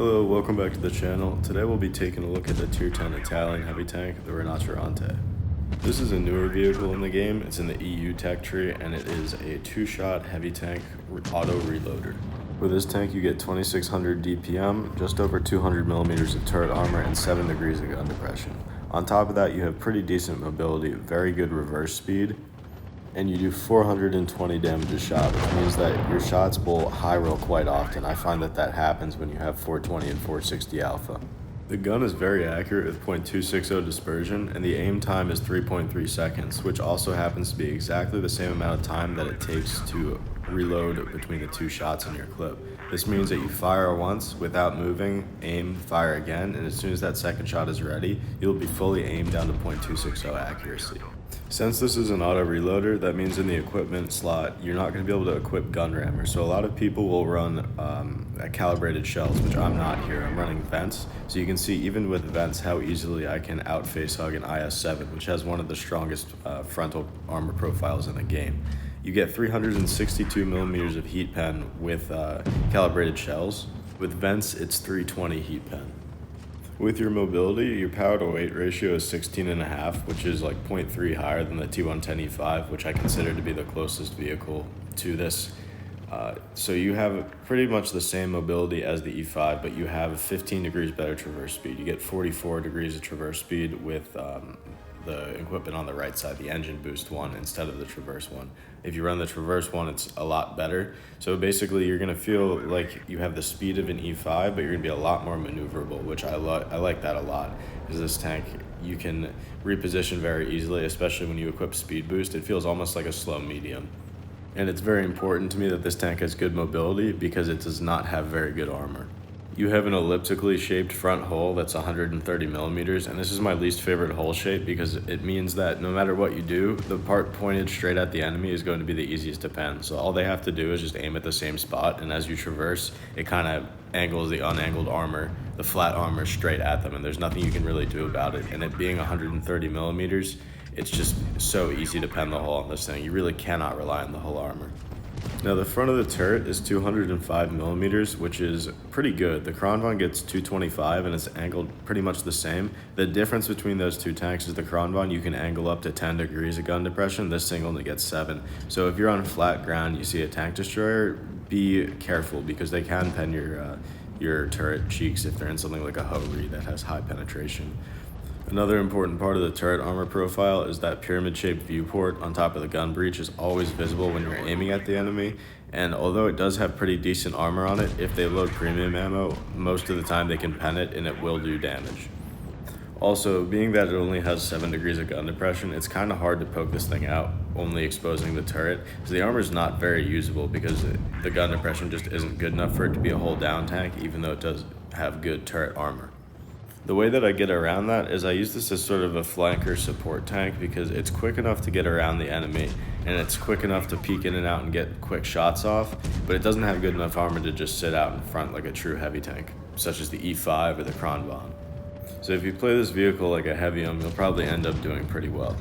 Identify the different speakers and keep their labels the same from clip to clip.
Speaker 1: Hello, welcome back to the channel. Today we'll be taking a look at the Tier 10 Italian heavy tank, the Rhinocerante. This is a newer vehicle in the game. It's in the EU tech tree, and it is a 2-shot heavy tank auto reloader. With this tank you get 2600 DPM, just over 200 millimeters of turret armor, and 7 degrees of gun depression. On top of that you have pretty decent mobility, very good reverse speed, and you do 420 damage a shot, which means that your shots will high roll quite often. I find that happens when you have 420 and 460 alpha. The gun is very accurate with .260 dispersion, and the aim time is 3.3 seconds, which also happens to be exactly the same amount of time that it takes to reload between the 2 shots in your clip. This means that you fire once without moving, aim, fire again, and as soon as that second shot is ready, you'll be fully aimed down to .260 accuracy. Since this is an auto reloader, that means in the equipment slot, you're not going to be able to equip gun rammer. So a lot of people will run calibrated shells, which I'm not here. I'm running vents. So you can see even with vents how easily I can outface hug an IS-7, which has one of the strongest frontal armor profiles in the game. You get 362 millimeters of heat pen with calibrated shells. With vents, it's 320 heat pen. With your mobility, your power to weight ratio is 16.5, which is like 0.3 higher than the T110 E5, which I consider to be the closest vehicle to this. So you have pretty much the same mobility as the E5, but you have 15 degrees better traverse speed. You get 44 degrees of traverse speed with the equipment on the right side, the engine boost one instead of the traverse one. If you run the traverse one, it's a lot better. So basically you're gonna feel like you have the speed of an E5, but you're gonna be a lot more maneuverable, which I like that a lot, because this tank, you can reposition very easily, especially when you equip speed boost. It feels almost like a slow medium. And it's very important to me that this tank has good mobility because it does not have very good armor. You have an elliptically shaped front hull that's 130 millimeters, and this is my least favorite hull shape because it means that no matter what you do, the part pointed straight at the enemy is going to be the easiest to pen. So all they have to do is just aim at the same spot, and as you traverse, it kind of angles the unangled armor, the flat armor, straight at them, and there's nothing you can really do about it. And it being 130 millimeters, it's just so easy to pen the hull on this thing. You really cannot rely on the hull armor. Now the front of the turret is 205 millimeters, which is pretty good. The Kronvan gets 225 and it's angled pretty much the same. The difference between those two tanks is the Kronvan, you can angle up to 10 degrees of gun depression. This thing only gets 7. So if you're on flat ground, you see a tank destroyer, be careful because they can pen your turret cheeks if they're in something like a Ho-Re that has high penetration. Another important part of the turret armor profile is that pyramid-shaped viewport on top of the gun breech is always visible when you're aiming at the enemy, and although it does have pretty decent armor on it, if they load premium ammo, most of the time they can pen it and it will do damage. Also, being that it only has 7 degrees of gun depression, it's kind of hard to poke this thing out, only exposing the turret, so the armor is not very usable because the gun depression just isn't good enough for it to be a hull down tank, even though it does have good turret armor. The way that I get around that is I use this as sort of a flanker support tank because it's quick enough to get around the enemy and it's quick enough to peek in and out and get quick shots off, but it doesn't have good enough armor to just sit out in front like a true heavy tank, such as the E5 or the Kronvan. So if you play this vehicle like a heavium, you'll probably end up doing pretty well.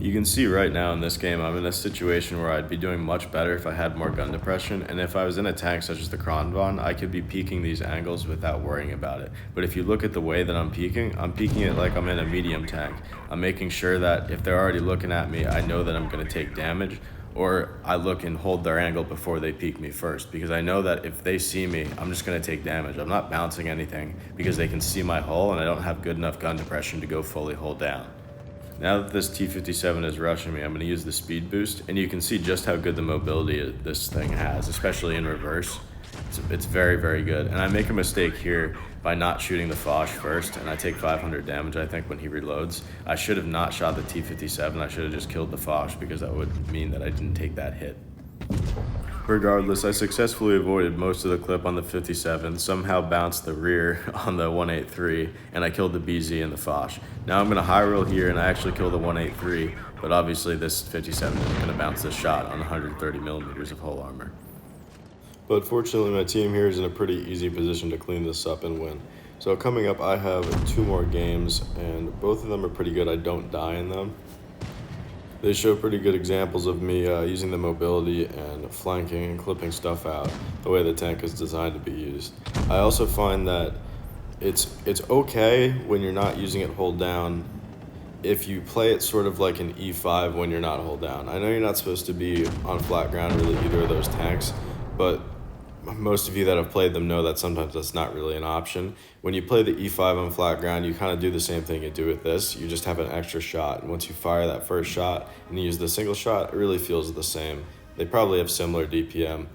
Speaker 1: You can see right now in this game, I'm in a situation where I'd be doing much better if I had more gun depression, and if I was in a tank such as the Kronvan, I could be peeking these angles without worrying about it. But if you look at the way that I'm peeking it like I'm in a medium tank. I'm making sure that if they're already looking at me, I know that I'm going to take damage, or I look and hold their angle before they peek me first, because I know that if they see me, I'm just going to take damage. I'm not bouncing anything because they can see my hull and I don't have good enough gun depression to go fully hull down. Now that this T57 is rushing me, I'm going to use the speed boost, and you can see just how good the mobility this thing has, especially in reverse. It's very, very good. And I make a mistake here by not shooting the Foch first, and I take 500 damage, I think, when he reloads. I should have not shot the T57. I should have just killed the Foch because that would mean that I didn't take that hit. Regardless, I successfully avoided most of the clip on the 57, somehow bounced the rear on the 183, and I killed the BZ and the Foch. Now I'm going to high roll here and I actually kill the 183, but obviously this 57 isn't going to bounce this shot on 130 millimeters of hull armor. But fortunately my team here is in a pretty easy position to clean this up and win. So coming up I have 2 more games, and both of them are pretty good. I don't die in them. They show pretty good examples of me using the mobility and flanking and clipping stuff out the way the tank is designed to be used. I also find that it's okay when you're not using it hold down if you play it sort of like an E5 when you're not hold down. I know you're not supposed to be on flat ground really either of those tanks, but most of you that have played them know that sometimes that's not really an option. When you play the E5 on flat ground, you kind of do the same thing you do with this. You just have an extra shot, and once you fire that first shot and you use the single shot, it really feels the same. They probably have similar DPM.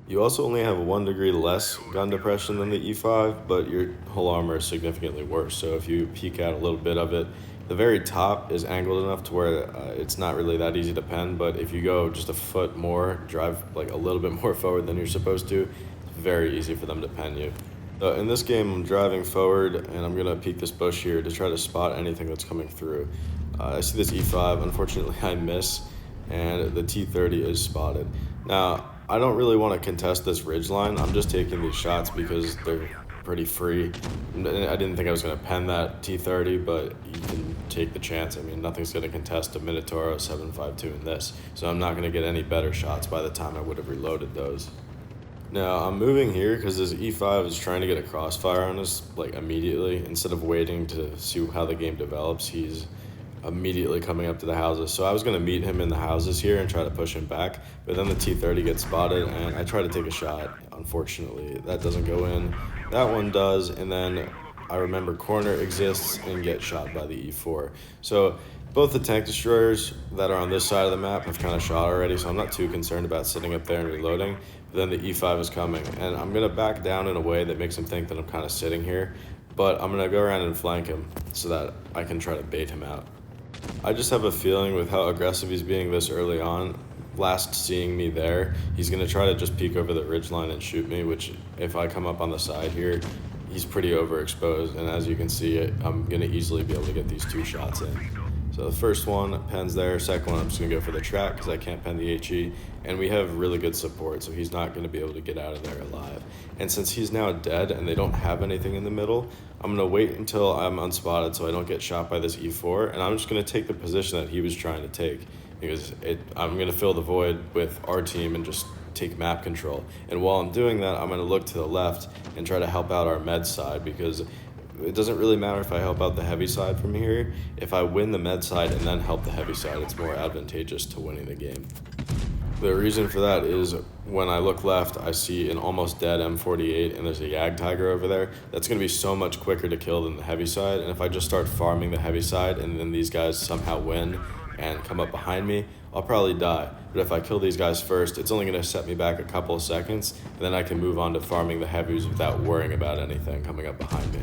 Speaker 1: You also only have 1 degree less gun depression than the E5, but your whole armor is significantly worse. So if you peek out a little bit of it, the very top is angled enough to where it's not really that easy to pen, but if you go just a foot more, drive like a little bit more forward than you're supposed to, it's very easy for them to pen you. In this game, I'm driving forward, and I'm gonna peek this bush here to try to spot anything that's coming through. I see this E5, unfortunately I miss, and the T30 is spotted. Now, I don't really want to contest this ridge line. I'm just taking these shots because they're pretty free. I didn't think I was going to pen that T30, but you can take the chance. I mean, nothing's going to contest a Minotauro 7.52 in this, so I'm not going to get any better shots by the time I would have reloaded those. Now, I'm moving here because this E5 is trying to get a crossfire on us, like, immediately. Instead of waiting to see how the game develops, he's immediately coming up to the houses. So I was going to meet him in the houses here and try to push him back, but then the T30 gets spotted, and I try to take a shot. Unfortunately, that doesn't go in. That one does, and then I remember corner exists and get shot by the E4. So both the tank destroyers that are on this side of the map have kind of shot already, so I'm not too concerned about sitting up there and reloading. But then the E5 is coming, and I'm going to back down in a way that makes him think that I'm kind of sitting here, but I'm going to go around and flank him so that I can try to bait him out. I just have a feeling with how aggressive he's being this early on, last seeing me there, he's going to try to just peek over the ridgeline and shoot me, which if I come up on the side here, he's pretty overexposed, and as you can see, I'm going to easily be able to get these 2 shots in. So the first one, pens there. Second one, I'm just going to go for the track because I can't pen the HE, and we have really good support, so he's not going to be able to get out of there alive. And since he's now dead and they don't have anything in the middle, I'm going to wait until I'm unspotted so I don't get shot by this E4, and I'm just going to take the position that he was trying to take because I'm going to fill the void with our team and just take map control. And while I'm doing that, I'm going to look to the left and try to help out our med side because it doesn't really matter if I help out the heavy side from here. If I win the med side and then help the heavy side, it's more advantageous to winning the game. The reason for that is when I look left, I see an almost dead M48 and there's a Yag Tiger over there. That's going to be so much quicker to kill than the heavy side. And if I just start farming the heavy side and then these guys somehow win and come up behind me, I'll probably die. But if I kill these guys first, it's only going to set me back a couple of seconds, and then I can move on to farming the heavies without worrying about anything coming up behind me.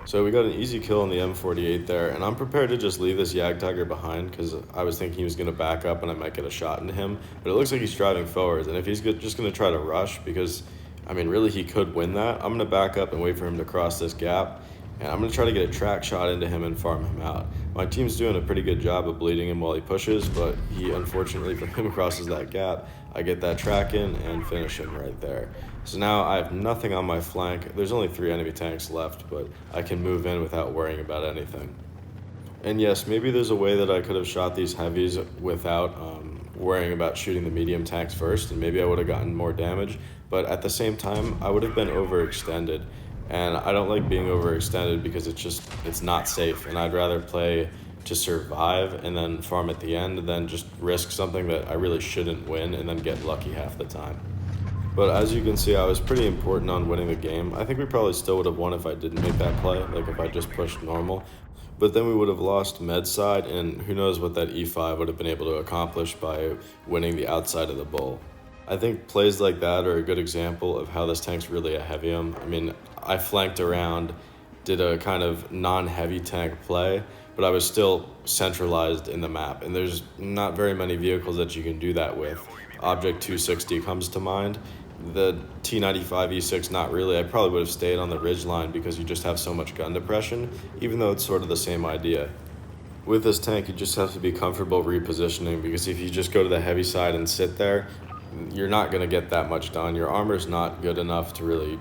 Speaker 1: So we got an easy kill on the M48 there, and I'm prepared to just leave this Yag Tiger behind because I was thinking he was going to back up and I might get a shot into him. But it looks like he's driving forwards, and if he's just going to try to rush, because, I mean, really he could win that, I'm going to back up and wait for him to cross this gap, and I'm going to try to get a track shot into him and farm him out. My team's doing a pretty good job of bleeding him while he pushes, but he, unfortunately for him, crosses that gap. I get that track in and finish him right there. So now I have nothing on my flank. There's only 3 enemy tanks left, but I can move in without worrying about anything. And yes, maybe there's a way that I could have shot these heavies without worrying about shooting the medium tanks first, and maybe I would have gotten more damage, but at the same time, I would have been overextended. And I don't like being overextended because it's not safe, and I'd rather play to survive and then farm at the end than just risk something that I really shouldn't win and then get lucky half the time. But as you can see, I was pretty important on winning the game. I think we probably still would have won if I didn't make that play, like if I just pushed normal. But then we would have lost med side, and who knows what that E5 would have been able to accomplish by winning the outside of the bull. I think plays like that are a good example of how this tank's really a heavium. I mean, I flanked around, did a kind of non-heavy tank play, but I was still centralized in the map, and there's not very many vehicles that you can do that with. Object 260 comes to mind. The T95 E6, not really. I probably would have stayed on the ridgeline because you just have so much gun depression, even though it's sort of the same idea. With this tank, you just have to be comfortable repositioning, because if you just go to the heavy side and sit there, you're not going to get that much done. Your armor's not good enough to really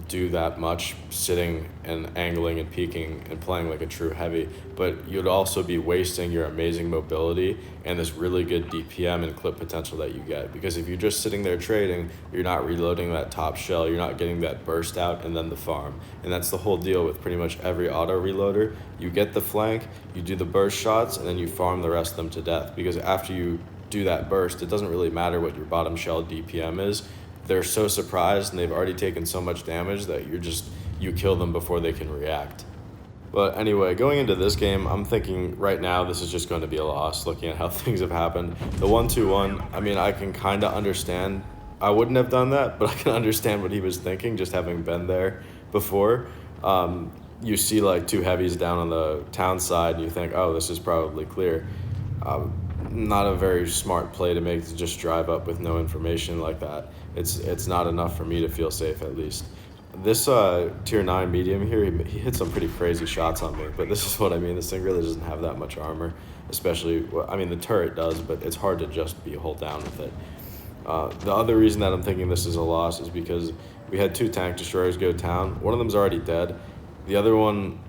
Speaker 1: do that much sitting and angling and peeking and playing like a true heavy, but you'd also be wasting your amazing mobility and this really good DPM and clip potential that you get. Because if you're just sitting there trading, you're not reloading that top shell, you're not getting that burst out and then the farm. And that's the whole deal with pretty much every auto reloader. You get the flank, you do the burst shots, and then you farm the rest of them to death. Because after you do that burst, it doesn't really matter what your bottom shell DPM is. They're so surprised and they've already taken so much damage that you kill them before they can react. But anyway, going into this game, I'm thinking right now this is just going to be a loss, looking at how things have happened. The 1-2-1, I mean, I can kind of understand. I wouldn't have done that, but I can understand what he was thinking, just having been there before. You see like two heavies down on the town side, and you think, oh, this is probably clear. Not a very smart play to make, to just drive up with no information like that. It's not enough for me to feel safe, at least. This tier 9 medium here, he hit some pretty crazy shots on me, but this is what I mean. This thing really doesn't have that much armor, especially, I mean, the turret does, but it's hard to just be hold down with it. The other reason that I'm thinking this is a loss is because we had 2 tank destroyers go down. One of them's already dead. The other one,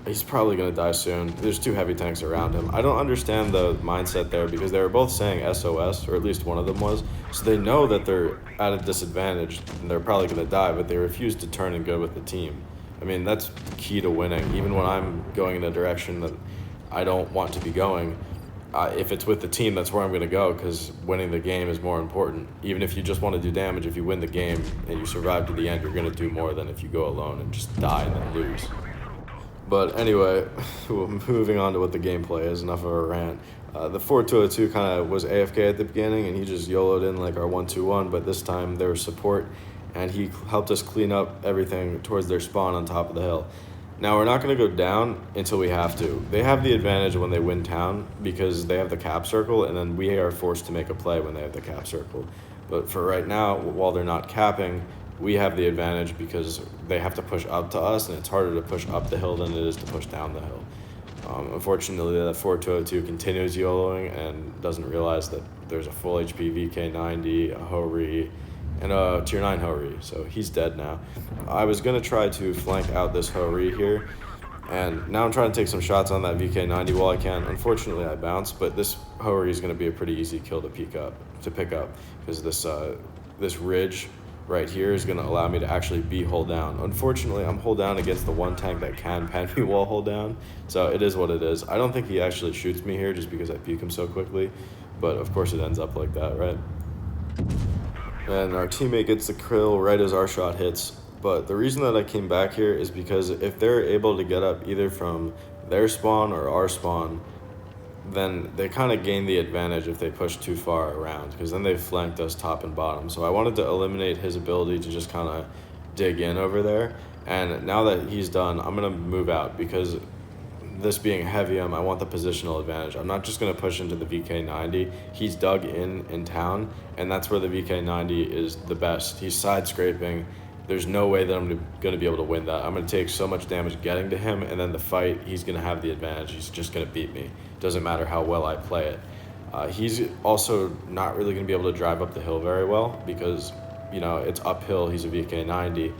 Speaker 1: he's probably going to die soon. There's 2 heavy tanks around him. I don't understand the mindset there, because they were both saying SOS, or at least one of them was. So they know that they're at a disadvantage and they're probably going to die, but they refuse to turn and go with the team. I mean, that's key to winning. Even when I'm going in a direction that I don't want to be going, if it's with the team, that's where I'm going to go, because winning the game is more important. Even if you just want to do damage, if you win the game and you survive to the end, you're going to do more than if you go alone and just die and then lose. But anyway, moving on to what the gameplay is, enough of a rant. The 4-2-2 kind of was AFK at the beginning, and he just YOLO'd in like our 1-2-1, but this time there was support, and he helped us clean up everything towards their spawn on top of the hill. Now, we're not going to go down until we have to. They have the advantage when they win town, because they have the cap circle, and then we are forced to make a play when they have the cap circle. But for right now, while they're not capping, we have the advantage because they have to push up to us, and it's harder to push up the hill than it is to push down the hill. Unfortunately, that 4-2-2 continues YOLOing and doesn't realize that there's a full HP VK90, a Ho-Re, and a tier 9 Ho-Re, so he's dead now. I was going to try to flank out this Ho-Re here, and now I'm trying to take some shots on that VK90 while I can. Unfortunately, I bounced, but this Ho-Re is going to be a pretty easy kill to pick up, because this ridge right here is going to allow me to actually be hold down. Unfortunately, I'm hold down against the one tank that can pen me while hold down, so it is what it is. I don't think he actually shoots me here just because I peek him so quickly, but of course it ends up like that, right? And our teammate gets the kill right as our shot hits. But the reason that I came back here is because if they're able to get up either from their spawn or our spawn, then they kind of gain the advantage if they push too far around, because then they've flanked us top and bottom. So I wanted to eliminate his ability to just kind of dig in over there. And now that he's done, I'm going to move out, because this being heavium, I want the positional advantage. I'm not just going to push into the VK90. He's dug in town, and that's where the VK90 is the best. He's side scraping. There's no way that I'm going to be able to win that. I'm going to take so much damage getting to him, and then the fight, he's going to have the advantage. He's just going to beat me. Doesn't matter how well I play it. He's also not really going to be able to drive up the hill very well, because, you know, it's uphill. He's a VK90.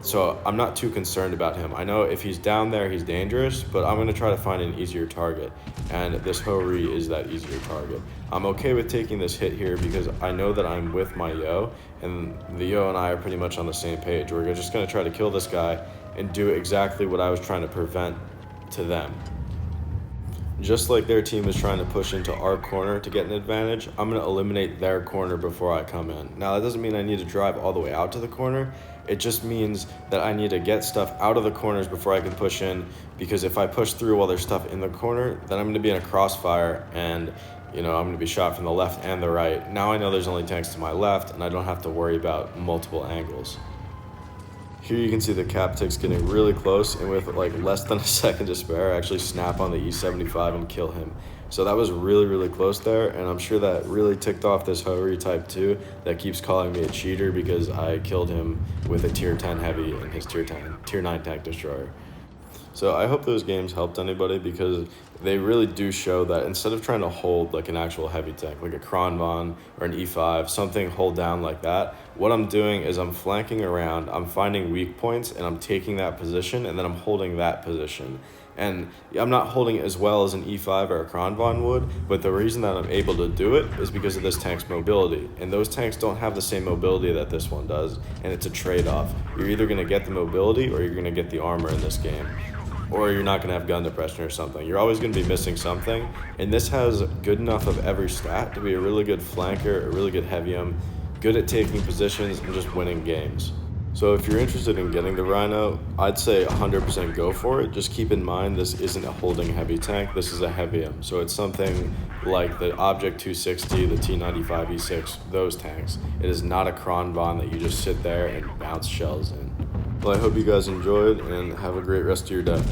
Speaker 1: So I'm not too concerned about him. I know if he's down there, he's dangerous, but I'm going to try to find an easier target. And this Ho-Re is that easier target. I'm okay with taking this hit here because I know that I'm with my Yo, and the Yo and I are pretty much on the same page. We're just going to try to kill this guy and do exactly what I was trying to prevent to them. Just like their team is trying to push into our corner to get an advantage, I'm going to eliminate their corner before I come in. Now, that doesn't mean I need to drive all the way out to the corner. It just means that I need to get stuff out of the corners before I can push in, because if I push through while there's stuff in the corner, then I'm going to be in a crossfire, and I'm going to be shot from the left and the right. Now I know there's only tanks to my left, and I don't have to worry about multiple angles. Here you can see the cap ticks getting really close, and with like less than a second to spare, I actually snap on the E75 and kill him. So that was really, really close there, and I'm sure that really ticked off this Ho-Re Type 2 that keeps calling me a cheater because I killed him with a tier 10 heavy and his tier 9 tank destroyer. So I hope those games helped anybody, because they really do show that instead of trying to hold like an actual heavy tank, like a Kronvon or an E5, something hold down like that, what I'm doing is I'm flanking around, I'm finding weak points, and I'm taking that position, and then I'm holding that position. And I'm not holding it as well as an E5 or a Kronvon would, but the reason that I'm able to do it is because of this tank's mobility. And those tanks don't have the same mobility that this one does, and it's a trade-off. You're either going to get the mobility or you're going to get the armor in this game. Or you're not going to have gun depression or something. You're always going to be missing something, and this has good enough of every stat to be a really good flanker, a really good heavium, good at taking positions, and just winning games. So if you're interested in getting the Rhino, I'd say 100% go for it. Just keep in mind this isn't a holding heavy tank, this is a heavium. So it's something like the Object 260, the T95 E6, those tanks. It is not a Kronvon that you just sit there and bounce shells in. Well, I hope you guys enjoyed and have a great rest of your day.